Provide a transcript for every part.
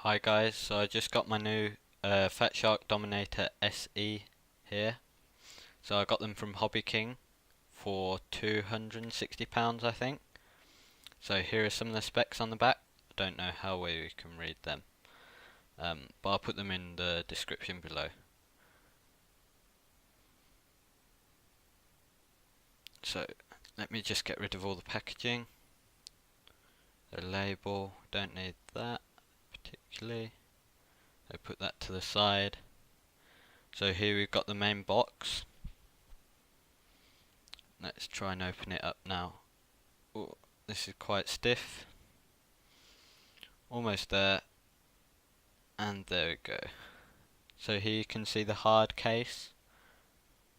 Hi guys, so I just got my new Fatshark Dominator SE here. So I got them from Hobbyking for £260 I think. So here are some of the specs on the back. I don't know how well you can read them, but I'll put them in the description below. So let me just get rid of all the packaging. The label, don't need that particularly. So put that to the side. So here we've got the main box. Let's try and open it up now. Ooh, this is quite stiff. Almost there. And there we go. So here you can see the hard case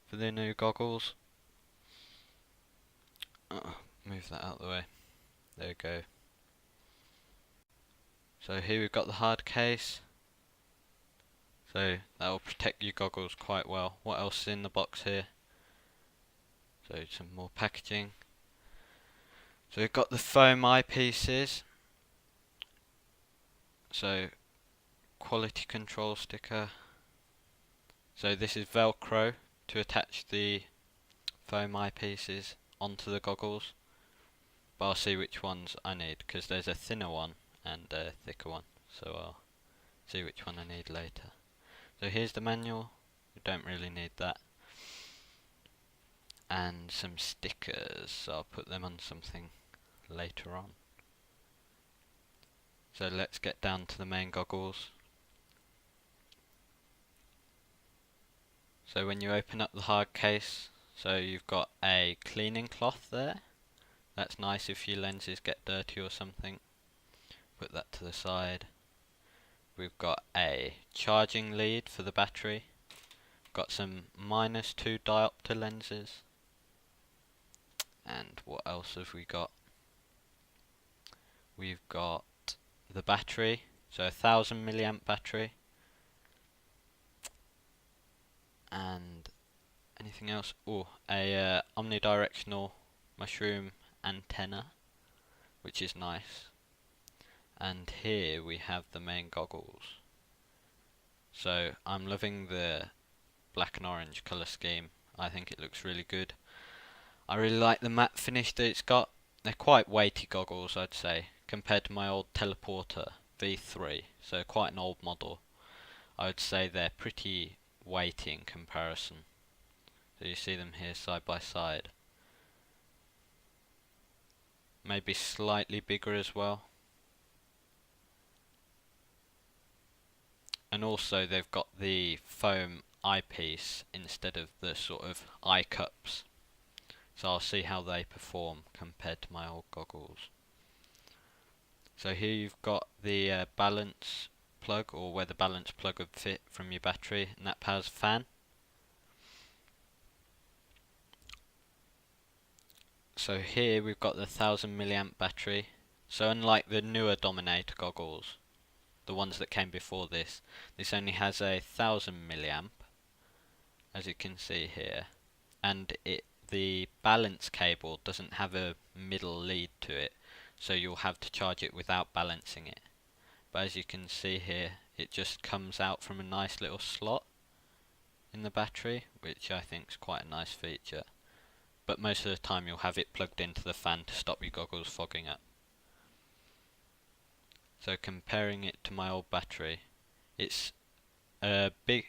for the new goggles. Move that out of the way. There we go. So here we've got the hard case. So that will protect your goggles quite well. What else is in the box here? So some more packaging. So we've got the foam eyepieces. So quality control sticker. So this is Velcro to attach the foam eyepieces onto the goggles. But I'll see which ones I need, because there's a thinner one and a thicker one. So I'll see which one I need later. So here's the manual. We don't really need that. And some stickers, so I'll put them on something later on. So let's get down to the main goggles. So when you open up the hard case, so you've got a cleaning cloth there. That's nice if your lenses get dirty or something. Put that to the side. We've got a charging lead for the battery. Got some -2 diopter lenses. And what else have we got? We've got the battery, so a 1000 milliamp battery. And anything else? Oh, a omnidirectional mushroom antenna, which is nice. And here we have the main goggles. So I'm loving the black and orange colour scheme. I think it looks really good. I really like the matte finish that it's got. They're quite weighty goggles, I'd say, compared to my old Teleporter V3, so quite an old model. I would say they're pretty weighty in comparison. So you see them here side by side. Maybe slightly bigger as well. And also they've got the foam eyepiece instead of the sort of eye cups. So I'll see how they perform compared to my old goggles. So here you've got the balance plug, or where the balance plug would fit from your battery, and that powers a fan. So here we've got the 1000 milliamp battery. So unlike the newer Dominator goggles, the ones that came before this only has a 1000 milliamp, as you can see here, and the balance cable doesn't have a middle lead to it, so you'll have to charge it without balancing it. But as you can see here, it just comes out from a nice little slot in the battery, which I think is quite a nice feature. But most of the time you'll have it plugged into the fan to stop your goggles fogging up. So comparing it to my old battery, it's a bit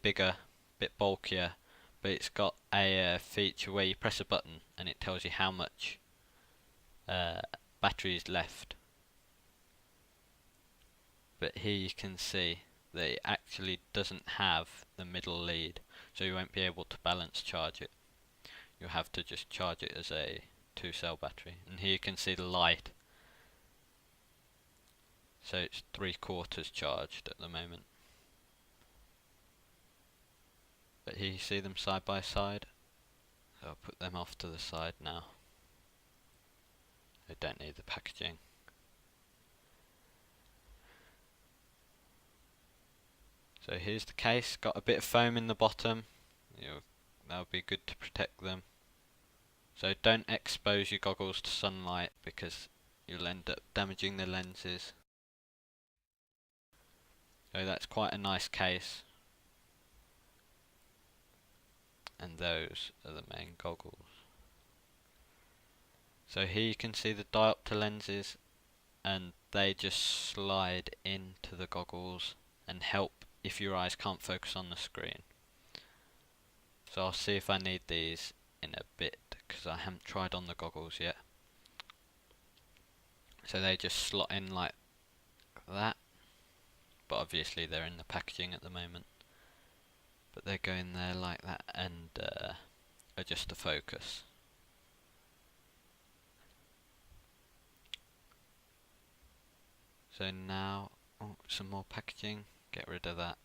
bigger, bit bulkier, but it's got a feature where you press a button and it tells you how much battery is left. But here you can see that it actually doesn't have the middle lead, so you won't be able to balance charge it. You'll have to just charge it as a 2-cell battery. And here you can see the light. So it's 3/4 charged at the moment. But here you see them side by side. So I'll put them off to the side now. They don't need the packaging. So here's the case, got a bit of foam in the bottom. That'll be good to protect them. So don't expose your goggles to sunlight, because you'll end up damaging the lenses. So that's quite a nice case. And those are the main goggles. So here you can see the diopter lenses, and they just slide into the goggles and help if your eyes can't focus on the screen. So I'll see if I need these in a bit, because I haven't tried on the goggles yet. So they just slot in like that, but obviously they're in the packaging at the moment. But they go in there like that and adjust the focus. So now, some more packaging, get rid of that.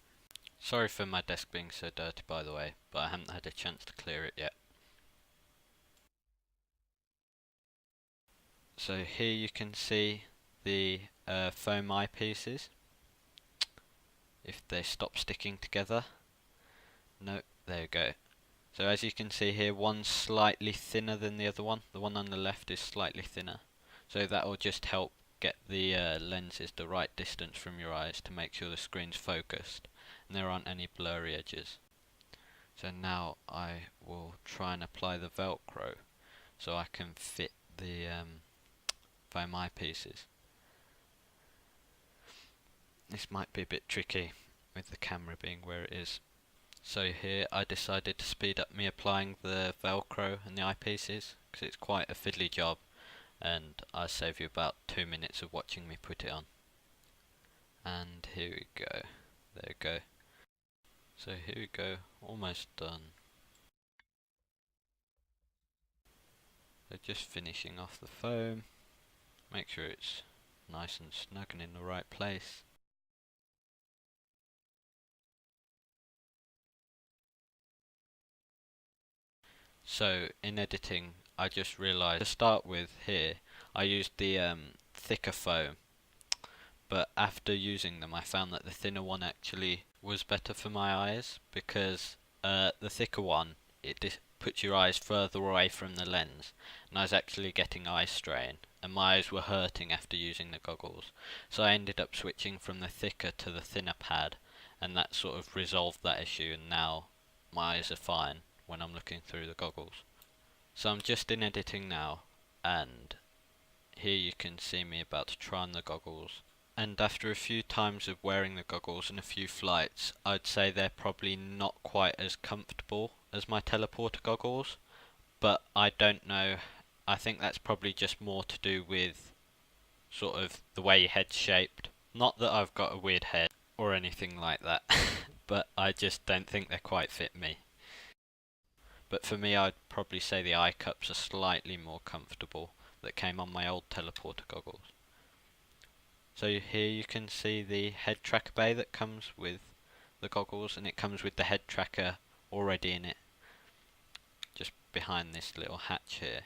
Sorry for my desk being so dirty, by the way, but I haven't had a chance to clear it yet. So here you can see the foam eyepieces. If they stop sticking together. No, there you go. So as you can see here, one's slightly thinner than the other one. The one on the left is slightly thinner. So that will just help get the lenses the right distance from your eyes to make sure the screen's focused and there aren't any blurry edges. So now I will try and apply the Velcro so I can fit the foam eyepieces. This might be a bit tricky with the camera being where it is. So here I decided to speed up me applying the Velcro and the eyepieces because it's quite a fiddly job, and I'll save you about 2 minutes of watching me put it on. And here we go. There we go. So here we go, almost done. So just finishing off the foam. Make sure it's nice and snug and in the right place. So in editing I just realised to start with here I used the thicker foam, but after using them I found that the thinner one actually was better for my eyes, because the thicker one, it puts your eyes further away from the lens, and I was actually getting eye strain and my eyes were hurting after using the goggles. So I ended up switching from the thicker to the thinner pad, and that sort of resolved that issue, and now my eyes are fine when I'm looking through the goggles. So I'm just in editing now, and here you can see me about to try on the goggles. And after a few times of wearing the goggles and a few flights, I'd say they're probably not quite as comfortable as my teleporter goggles, but I don't know. I think that's probably just more to do with sort of the way your head's shaped. Not that I've got a weird head or anything like that, but I just don't think they quite fit me. But for me, I'd probably say the eye cups are slightly more comfortable that came on my old teleporter goggles. So here you can see the head tracker bay that comes with the goggles, and it comes with the head tracker already in it, just behind this little hatch here.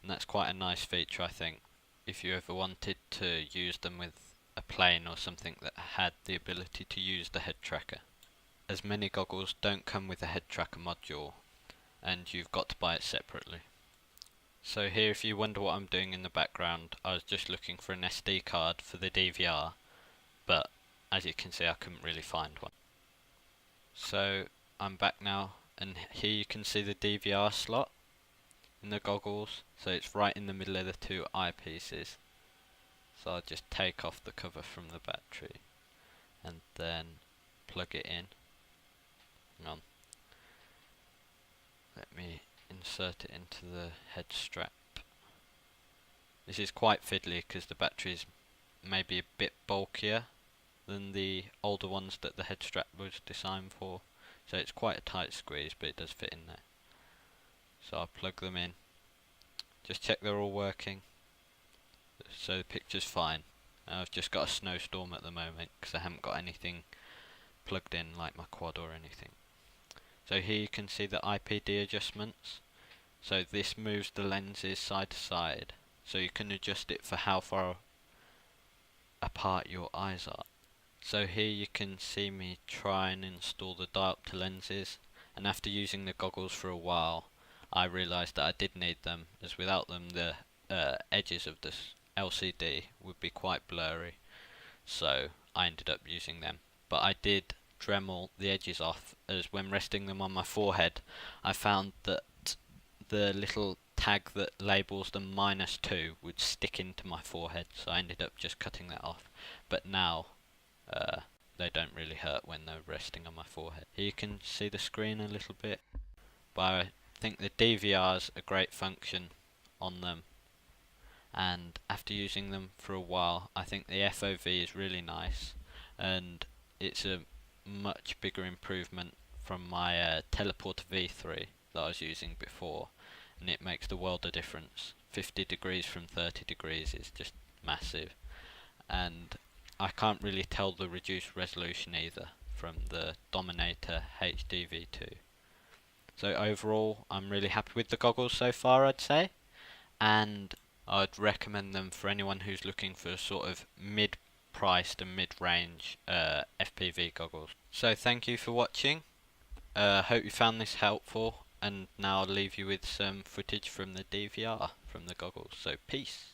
And that's quite a nice feature, I think, if you ever wanted to use them with a plane or something that had the ability to use the head tracker. As many goggles don't come with a head tracker module, and you've got to buy it separately. So here, if you wonder what I'm doing in the background, I was just looking for an SD card for the DVR, but as you can see I couldn't really find one. So I'm back now, and here you can see the DVR slot in the goggles, so it's right in the middle of the two eyepieces. So I'll just take off the cover from the battery and then plug it in. Hang on. Let me insert it into the head strap. This is quite fiddly because the battery is maybe a bit bulkier than the older ones that the head strap was designed for, so it's quite a tight squeeze, but it does fit in there. So I'll plug them in, just check they're all working. So the picture's fine. I've just got a snowstorm at the moment because I haven't got anything plugged in like my quad or anything. So here you can see the IPD adjustments. So this moves the lenses side to side, so you can adjust it for how far apart your eyes are. So here you can see me try and install the diopter lenses, and after using the goggles for a while I realised that I did need them, as without them the edges of this LCD would be quite blurry, so I ended up using them. but I did Dremel the edges off, as when resting them on my forehead I found that the little tag that labels them -2 would stick into my forehead, so I ended up just cutting that off. But now they don't really hurt when they're resting on my forehead. Here you can see the screen a little bit, but I think the DVR's a great function on them, and after using them for a while I think the FOV is really nice, and it's a much bigger improvement from my Teleporter V3 that I was using before, and it makes the world of difference. 50 degrees from 30 degrees is just massive, and I can't really tell the reduced resolution either from the Dominator HD V2. So overall I'm really happy with the goggles so far, I'd say, and I'd recommend them for anyone who's looking for sort of mid-priced and mid-range FPV goggles. So thank you for watching. Hope you found this helpful, and now I'll leave you with some footage from the DVR from the goggles. So peace.